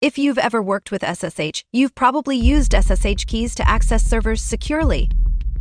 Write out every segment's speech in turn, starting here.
If you've ever worked with SSH, you've probably used SSH keys to access servers securely.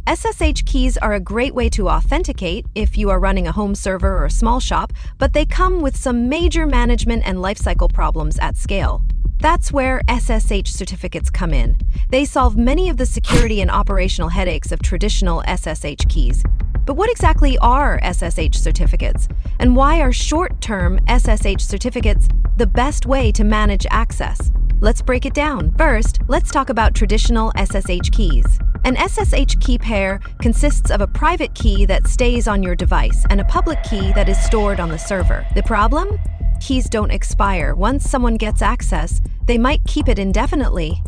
SSH keys are a great way to authenticate if you are running a home server or a small shop, but they come with some major management and lifecycle problems at scale. That's where SSH certificates come in. They solve many of the security and operational headaches of traditional SSH keys. But what exactly are SSH certificates? And why are short-term SSH certificates the best way to manage access? Let's break it down. First, let's talk about traditional SSH keys. An SSH key pair consists of a private key that stays on your device and a public key that is stored on the server. The problem? Keys don't expire. Once someone gets access, they might keep it indefinitely.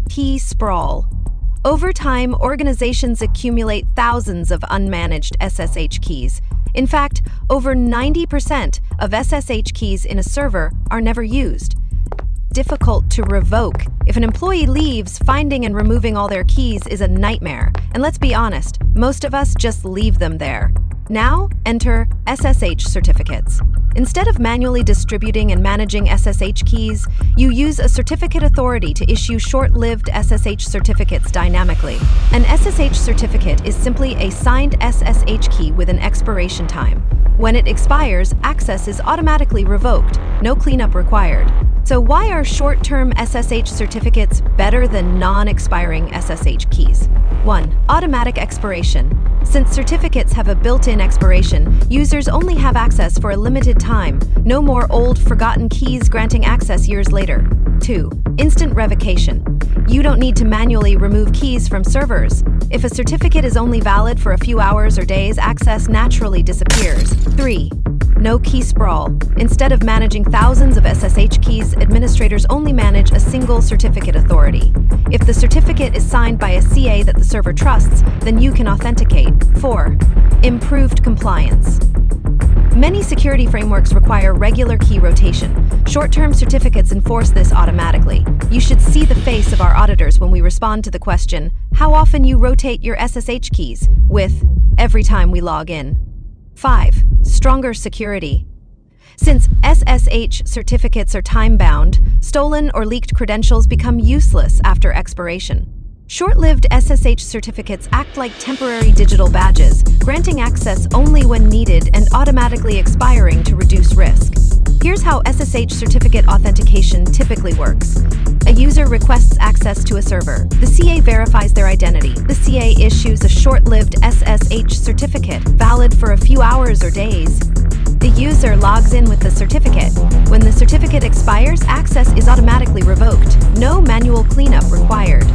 Key sprawl. Over time, organizations accumulate thousands of unmanaged SSH keys. In fact, over 90% of SSH keys in a server are never used. Difficult to revoke. If an employee leaves, finding and removing all their keys is a nightmare. And let's be honest, most of us just leave them there. Now, enter SSH certificates. Instead of manually distributing and managing SSH keys, you use a certificate authority to issue short-lived SSH certificates dynamically. An SSH certificate is simply a signed SSH key with an expiration time. When it expires, access is automatically revoked, no cleanup required. So why are short-term SSH certificates better than non-expiring SSH keys? 1. Automatic expiration. Since certificates have a built-in expiration, users only have access for a limited time, no more old, forgotten keys granting access years later. 2. Instant revocation. You don't need to manually remove keys from servers. If a certificate is only valid for a few hours or days, access naturally disappears. 3. No key sprawl. Instead of managing thousands of SSH keys, administrators only manage a single certificate authority. If the certificate is signed by a CA that the server trusts, then you can authenticate. 4. Improved compliance. Many security frameworks require regular key rotation. Short-term certificates enforce this automatically. You should see the face of our auditors when we respond to the question, how often you rotate your SSH keys, with every time we log in. 5. Stronger security. Since SSH certificates are time-bound, stolen or leaked credentials become useless after expiration. Short-lived SSH certificates act like temporary digital badges, granting access only when needed and automatically expiring to reduce risk. Here's how SSH certificate authentication typically works. A user requests access to a server. The CA verifies their identity. The CA issues a short-lived SSH certificate, valid for a few hours or days. The user logs in with the certificate. When the certificate expires, access is automatically revoked. No manual cleanup required.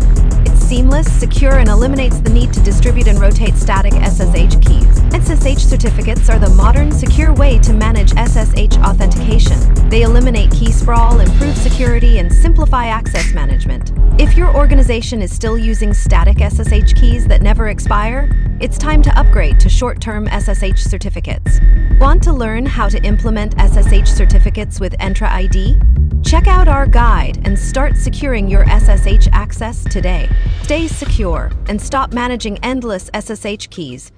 It's seamless, secure, and eliminates the need to distribute and rotate static SSH keys. SSH certificates are the modern, secure way to manage SSH authentication. They eliminate key sprawl, improve security, and simplify access management. If your organization is still using static SSH keys that never expire, it's time to upgrade to short-term SSH certificates. Want to learn how to implement SSH certificates with Entra ID? Check out our guide and start securing your SSH access today. Stay secure and stop managing endless SSH keys.